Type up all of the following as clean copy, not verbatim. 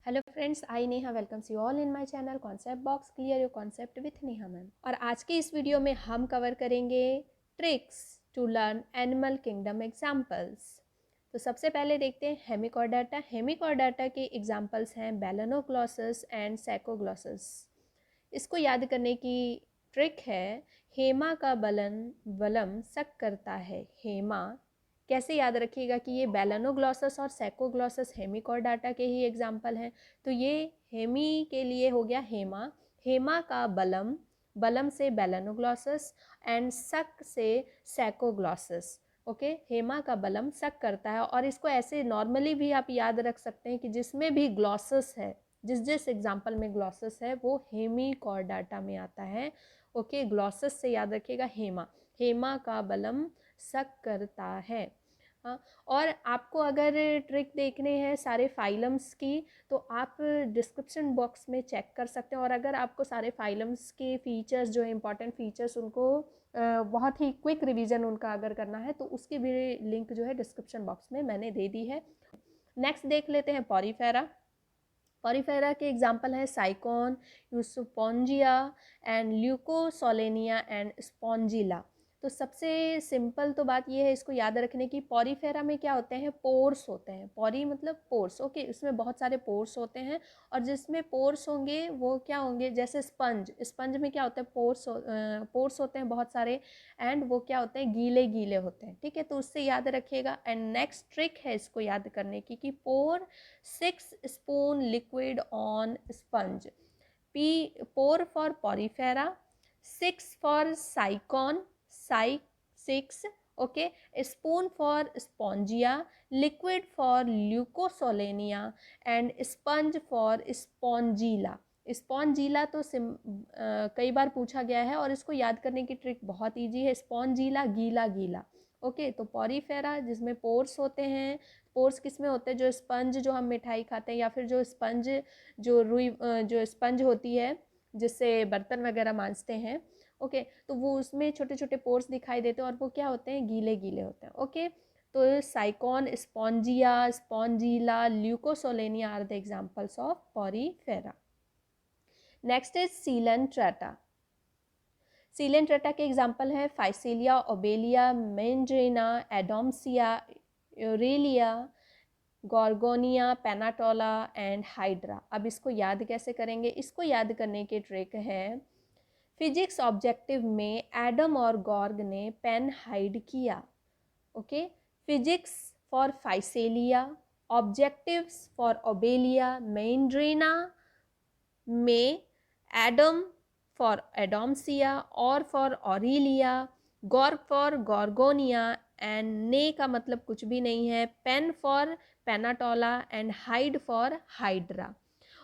Hello friends, I Neha welcomes you all in my channel concept box clear your concept with Neha ma'am. और आज के इस video में हम कवर करेंगे tricks to learn animal kingdom examples. तो सबसे पहले देखते हैं हेमिकॉर्डाटा। हेमिकॉर्डाटा के एग्जाम्पल्स हैं बेलेनोग्लॉसस एंड सैकोग्लॉसस। इसको याद करने की ट्रिक है हेमा का बलम सक करता है। हेमा कैसे याद रखिएगा कि ये बेलेनोग्लॉसस और सैकोग्लॉसस हेमिकॉर्डाटा के ही एग्जाम्पल हैं। तो ये हेमी के लिए हो गया हेमा, हेमा का बलम से बेलेनोग्लॉसस एंड सक से सैकोग्लॉसस। ओके, हेमा का बलम सक करता है। और इसको ऐसे नॉर्मली भी आप याद रख सकते हैं कि जिसमें भी ग्लॉसस है, जिस जिस एग्जाम्पल में ग्लॉसस है वो हेमिकॉर्डाटा में आता है। ओके, ग्लॉसस से याद रखिएगा हेमा, हेमा का बलम सक करता है। हाँ, और आपको अगर ट्रिक देखने हैं सारे फाइलम्स की तो आप डिस्क्रिप्शन बॉक्स में चेक कर सकते हैं। और अगर आपको सारे फाइलम्स के फीचर्स जो इंपॉर्टेंट फीचर्स उनको बहुत ही क्विक रिवीजन उनका अगर करना है तो उसकी भी लिंक जो है डिस्क्रिप्शन बॉक्स में मैंने दे दी है। नेक्स्ट देख लेते हैं पॉरीफेरा। पॉरीफेरा के एग्जाम्पल हैं साइकॉन, यूसुपोंजिया एंड ल्यूकोसोलेनिया एंड स्पॉन्जिला। तो सबसे सिंपल तो बात ये है इसको याद रखने की, पॉरीफेरा में क्या होते हैं, पोर्स होते हैं। पॉरी मतलब पोर्स। ओके, इसमें बहुत सारे पोर्स होते हैं और जिसमें पोर्स होंगे वो क्या होंगे, जैसे स्पंज, स्पंज में क्या होता है, पोर्स होते हैं बहुत सारे एंड वो क्या होते हैं, गीले गीले होते हैं। ठीक है, तो उससे याद रखिएगा। एंड नेक्स्ट ट्रिक है इसको याद करने की कि पोर 6 spoon liquid on sponge. Pour for porifera, 6 for Sycon, Psy 6. Okay, spoon for Spongia, liquid for Leucosolenia and sponge for Spongilla. स्पॉन्जीला तो कई बार पूछा गया है और इसको याद करने की ट्रिक बहुत ईजी है। स्पॉन्जीला गीला गीला। ओके, तो पॉरीफेरा जिसमें पोर्स होते हैं, पोर्स किस में होते हैं, जो स्पंज जो हम मिठाई खाते हैं या फिर जो स्पंज जो रुई जो स्पंज होती है जिससे बर्तन वगैरह मांजते हैं। ओके, तो वो उसमें छोटे छोटे पोर्स दिखाई देते हैं और वो क्या होते हैं, गीले गीले होते हैं। ओके, तो Sycon, Spongia, Spongilla, Leucosolenia are the examples of Porifera. Next is Coelenterata. Coelenterata के एग्जाम्पल हैं Physalia, Obelia, Meandrina, Adamsia, Aurelia, Gorgonia, Pennatula and Hydra. अब इसको याद कैसे करेंगे, इसको याद करने की ट्रिक है फिजिक्स ऑब्जेक्टिव में एडम और गॉर्ग ने पेन हाइड किया। Okay, physics for Physalia, objectives for Obelia, Meandrina में एडम फॉर एडोमसिया और for Aurelia, Gorg for Gorgonia and ने का मतलब कुछ भी नहीं है, pen for Pennatula and hide for Hydra.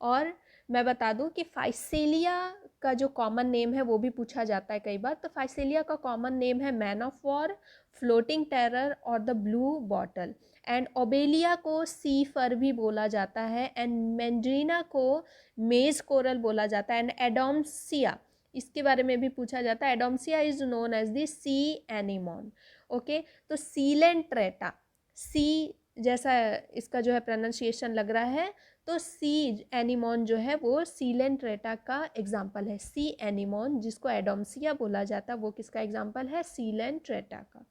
और मैं बता दूं कि फाइसेलिया का जो कॉमन नेम है वो भी पूछा जाता है कई बार। तो फाइसेलिया का कॉमन नेम है man of war, floating terror और the blue bottle. And Obelia को सी फर भी बोला जाता है एंड मैंड्रीना को मेज कोरल बोला जाता है एंड एडोमसिया इसके बारे में भी पूछा जाता है। Adamsia is known as the sea anemone. Okay, तो सीलेंट्रेटा, सी जैसा इसका जो है प्रोनाउंसिएशन लग रहा है, तो सी एनिमोन जो है वो सीलेंट्रेटा का एग्जाम्पल है। सी एनिमोन जिसको एडोमसिया बोला जाता है वो किसका एग्जाम्पल है, सीलेंट्रेटा का।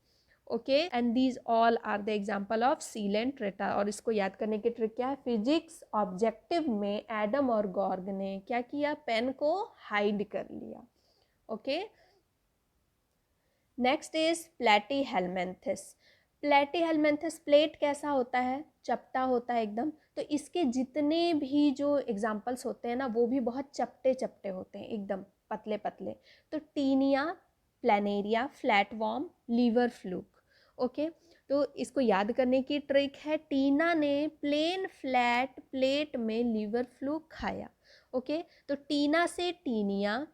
Okay, and these all are the example of Coelenterata. और इसको याद करने की ट्रिक क्या है, फिजिक्स ऑब्जेक्टिव में एडम और गॉर्ग ने क्या किया, पेन को हाइड कर लिया। Okay, next is Platyhelminthes. Platyhelminthes plate कैसा होता है, चपटा होता है एकदम। तो इसके जितने भी जो एग्जाम्पल्स होते हैं ना वो भी बहुत चपटे चपटे होते हैं, एकदम पतले पतले। तो Taenia, Planaria, flatworm, liver fluke. Okay, तो इसको याद करने की ट्रिक है, टीना ने प्लेन फ्लैट प्लेट में लीवर फ्लूक खाया। ओके, तो टीना से टीनिया,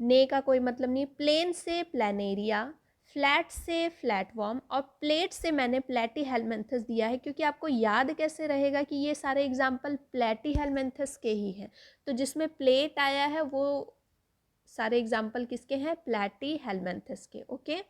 ने का कोई मतलब नहीं, प्लेन से प्लेनेरिया, फ्लैट से फ्लैटवॉर्म और प्लेट से मैंने प्लेटीहेलमिन्थस दिया है क्योंकि आपको याद कैसे रहेगा कि ये सारे एग्जाम्पल प्लेटीहेलमिन्थस के ही हैं। तो जिसमें प्लेट आया है वो सारे एग्जाम्पल किसके हैं, प्लेटीहेलमिन्थस के। ओके,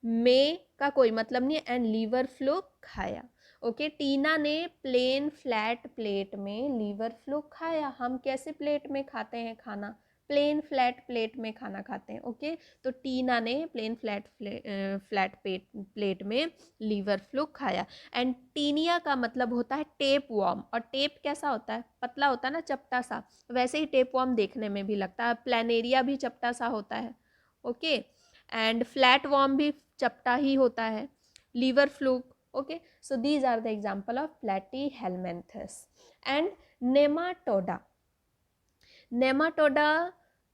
में का कोई मतलब नहीं एंड लीवर फ्लूक खाया। ओके, टीना ने प्लेन फ्लैट प्लेट में लीवर फ्लूक खाया। हम कैसे प्लेट में खाते हैं खाना? प्लेन फ्लैट प्लेट में खाना खाते हैं। ओके, तो टीना ने प्लेन फ्लैट प्लेट में लीवर फ्लूक खाया। एंड टीनिया का मतलब होता है टेप वॉर्म, और टेप कैसा होता है? पतला होता है ना, चपटा सा। वैसे ही टेप वॉर्म देखने में भी लगता है। प्लेनेरिया भी चपटा सा होता है। ओके, एंड फ्लैट वॉर्म भी चपटा ही होता है। Liver fluke. Okay, so these are the example of platyhelminthes. And nematoda. Nematoda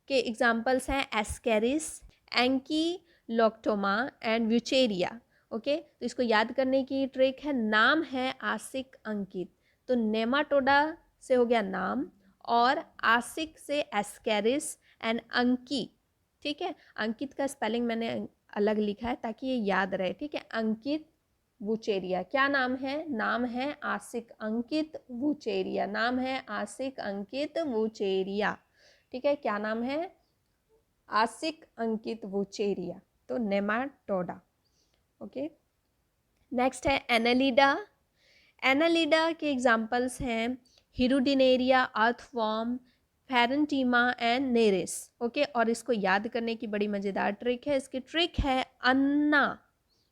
के एग्जाम्पल्स हैं एस्केरिस, एंकीलोक्टोमा एंड व्यूचेरिया। ओके, तो इसको याद करने की ट्रिक है, नाम है आसिक अंकित। तो नेमाटोडा से हो गया नाम, और आसिक से एस्केरिस, एंड अंकी। ठीक है, अंकित का स्पेलिंग मैंने अलग लिखा है ताकि ये याद रहे। ठीक है, अंकित वुचेरिया। क्या नाम है? नाम है आसिक अंकित वुचेरिया। नाम है आसिक अंकित वुचेरिया। ठीक है, क्या नाम है? आसिक अंकित वुचेरिया। तो नेमाटोडा। ओके, नेक्स्ट है एनालिडा। एनालिडा के एग्जाम्पल्स हैं Hirudinaria, earthworm, Pheretima and Nereis. Okay, और इसको याद करने की बड़ी मज़ेदार ट्रिक है। इसकी ट्रिक है अन्ना।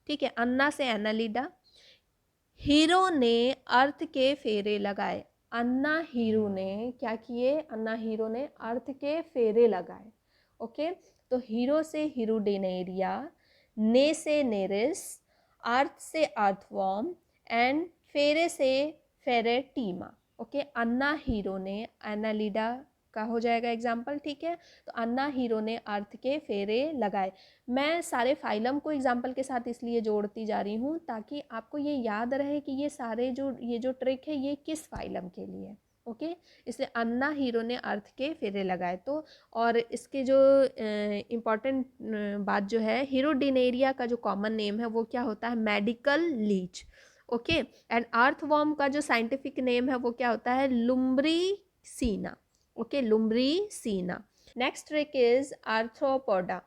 ठीक है, अन्ना से एनालिडा। हीरो ने अर्थ के फेरे लगाए। अन्ना हीरो ने क्या किए? अन्ना हीरो ने अर्थ के फेरे लगाए। ओके, तो हीरो से हिरुडिनेरिया, ने से नेरिस, अर्थ से अर्थवॉर्म, एंड फेरे से फेरेटीमा। ओके, अन्ना हीरो ने, एनालिडा का हो जाएगा एग्जाम्पल। ठीक है, तो अन्ना हीरो ने अर्थ के फेरे लगाए। मैं सारे फाइलम को एग्जाम्पल के साथ इसलिए जोड़ती जा रही हूँ ताकि आपको ये याद रहे कि ये सारे जो ट्रिक है ये किस फाइलम के लिए। ओके, इसलिए अन्ना हीरो ने अर्थ के फेरे लगाए। तो और इसके जो इम्पॉर्टेंट बात जो है, हिरोडिनेरिया का जो कॉमन नेम है वो क्या होता है? Medical leech. Okay, and earthworm का जो साइंटिफिक नेम है वो क्या होता है? Lumbricina. Okay, Lumbricina. Next trick is Arthropoda.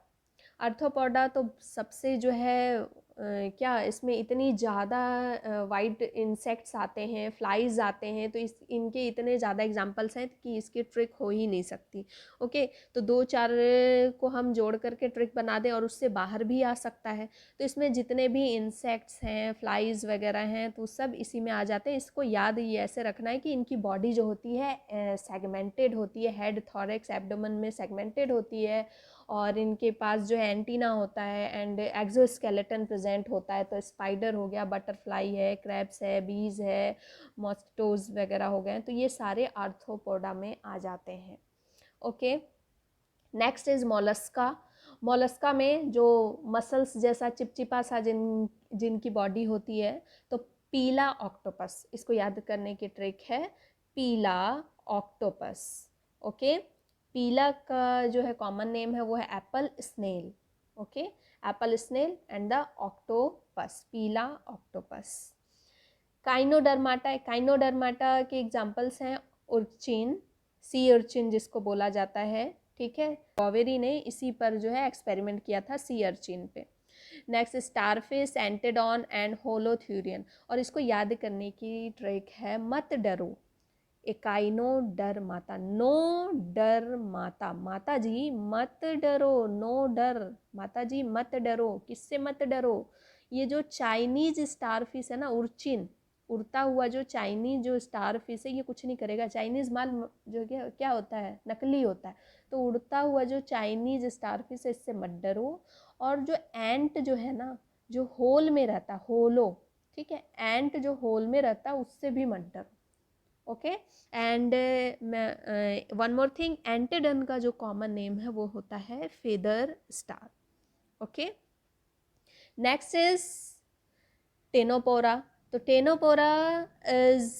Arthropoda तो सबसे जो है क्या इसमें इतनी ज़्यादा वाइट इंसेक्ट्स आते हैं, फ्लाइज आते हैं, तो इनके इतने ज़्यादा एग्जांपल्स हैं कि इसकी ट्रिक हो ही नहीं सकती। ओके, तो 2-4 को हम जोड़ करके ट्रिक बना दें और उससे बाहर भी आ सकता है। तो इसमें जितने भी इंसेक्ट्स हैं, फ्लाइज वगैरह हैं, तो सब इसी में आ जाते हैं। इसको याद ये ऐसे रखना है कि इनकी बॉडी जो होती है सेगमेंटेड होती है। हेड, थॉरैक्स, एब्डोमेन में सेगमेंटेड होती है, और इनके पास जो है एंटीना होता है एंड एक्सोस्केलेटन प्रेजेंट होता है। तो स्पाइडर हो गया, बटरफ्लाई है, क्रैब्स है, बीज है, मॉस्किटोज वगैरह हो गए, तो ये सारे आर्थ्रोपोडा में आ जाते हैं। Okay, next is Mollusca. Mollusca में जो मसल्स जैसा चिपचिपा सा जिनकी बॉडी होती है, तो पीला ऑक्टोपस। इसको याद करने की ट्रिक है, पीला ऑक्टोपस। ओके, पीला का जो है कॉमन नेम है वो है apple snail. Okay, apple snail and the octopus, पीला ऑक्टोपस। काइनोडर्माटा। काइनोडर्माटा के एग्जाम्पल्स हैं उर्चिन, सी अर्चिन जिसको बोला जाता है। ठीक है, बॉवेरी ने इसी पर जो है एक्सपेरिमेंट किया था, सी अर्चिन पे। Next starfish, Antedon and Holothurian. और इसको याद करने की ट्रिक है मत डरो, एकाइनोडर्माटा, नो डर माता, माता जी मत डरो, नो डर, माता जी मत डरो। किससे मत डरो? ये जो चाइनीज स्टारफिश है ना, उर्चिन, उड़ता हुआ जो चाइनीज जो स्टारफिश है, ये कुछ नहीं करेगा। चाइनीज माल जो क्या होता है? नकली होता है। तो उड़ता हुआ जो चाइनीज स्टारफिश है, इससे मत डरो। और जो एंट जो है ना, जो होल में रहता, होलो, ठीक है, एंट जो होल में रहता, उससे भी मत डरो। Okay, and one more thing, Antedon का जो कॉमन नेम है वो होता है feather star. Okay, next is Ctenophora. तो टेनोपोरा इज,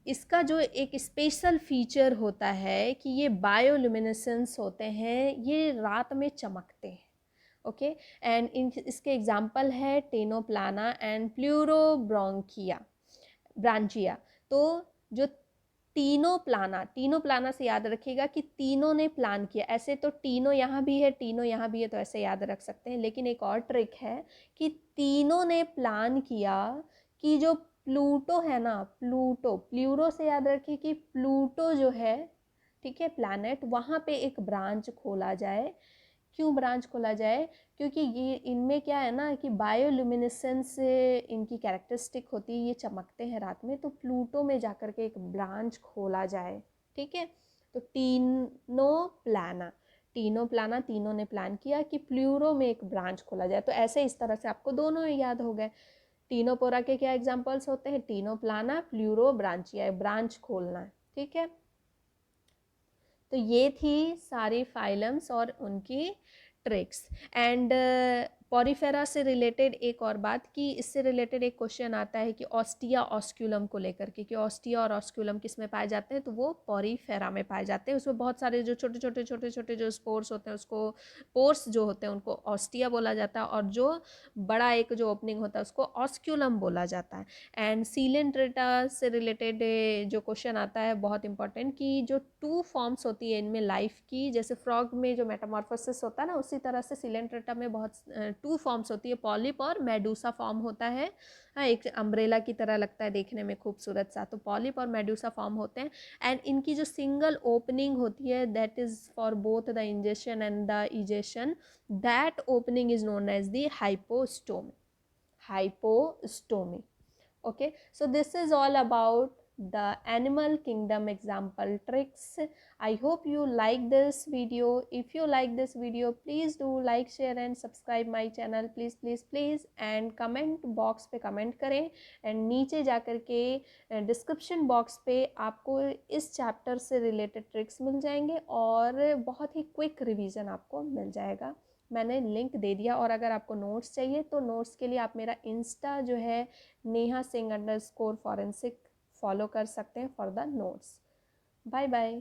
इसका जो एक स्पेशल फीचर होता है कि ये बायोल्यूमिनेसेंस होते हैं, ये रात में चमकते हैं। ओके, एंड इसके एग्जाम्पल है टेनोप्लाना एंड प्लूरोब्रोंकिया ब्रांचिया। तो जो तीनों प्लाना से याद रखिएगा कि तीनों ने प्लान किया। ऐसे तो तीनों यहाँ भी है, तीनों यहाँ भी है, तो ऐसे याद रख सकते हैं। लेकिन एक और ट्रिक है कि तीनों ने प्लान किया कि जो प्लूटो है ना, प्लूटो, प्लूरो से याद रखिए कि प्लूटो जो है, ठीक है, प्लैनेट, वहाँ पे एक ब्रांच खोला जाए। क्यों ब्रांच खोला जाए? क्योंकि ये इनमें क्या है ना कि बायोल्यूमिनेसेंस से इनकी कैरेक्टरिस्टिक होती है, ये चमकते हैं रात में, तो प्लूटो में जाकर के एक ब्रांच खोला जाए, ठीक है। तो तीनों प्लाना, तीनों ने प्लान किया कि प्लूरो में एक ब्रांच खोला जाए। तो ऐसे इस तरह से आपको दोनों याद हो गए। तीनों पोरा के क्या एग्जाम्पल्स होते हैं? तीनों प्लाना, प्लूरो, ब्रांचिया, ब्रांच खोलना है, ठीक है। तो ये थी सारी फाइलम्स और उनकी ट्रिक्स। एंड पॉरीफेरा से रिलेटेड एक और बात, कि इससे रिलेटेड एक क्वेश्चन आता है कि ऑस्टिया ऑस्क्यूलम को लेकर के, कि ऑस्टिया और ऑस्क्यूलम किस में पाए जाते हैं? तो वो पॉरीफेरा में पाए जाते हैं। उसमें बहुत सारे जो छोटे छोटे जो स्पोर्स होते हैं, उसको पोर्स जो होते हैं उनको ऑस्टिया बोला जाता है, और जो बड़ा एक जो ओपनिंग होता है उसको ऑस्क्यूलम बोला जाता है। एंड सीलेंट्रेटा से रिलेटेड जो क्वेश्चन आता है बहुत इंपॉर्टेंट, कि जो 2 फॉर्म्स होती है इनमें लाइफ की, जैसे फ्रॉग में जो मेटामॉर्फोसिस होता है ना, उसी तरह से सीलेंट्रेटा में बहुत 2 फॉर्म्स होती है, पॉलिप और मेडूसा फॉर्म होता है। हाँ, एक अम्ब्रेला की तरह लगता है देखने में खूबसूरत सा, तो पॉलिप और मेडूसा फॉर्म होते हैं। एंड इनकी जो सिंगल ओपनिंग होती है, that is for both the ingestion and the egestion, that opening is known as the hypostomy. Okay, so this is all about the animal kingdom example tricks. I hope you like this video. If you like this video, please do like, share and subscribe my channel, please please please. And comment box पे comment करें, and नीचे जाकर के description box पे आपको इस chapter से related tricks मिल जाएंगे, और बहुत ही क्विक रिवीजन आपको मिल जाएगा। मैंने लिंक दे दिया। और अगर आपको नोट्स चाहिए तो नोट्स के लिए आप मेरा इंस्टा जो है neha_singh_forensic फॉलो कर सकते हैं for the notes. Bye bye.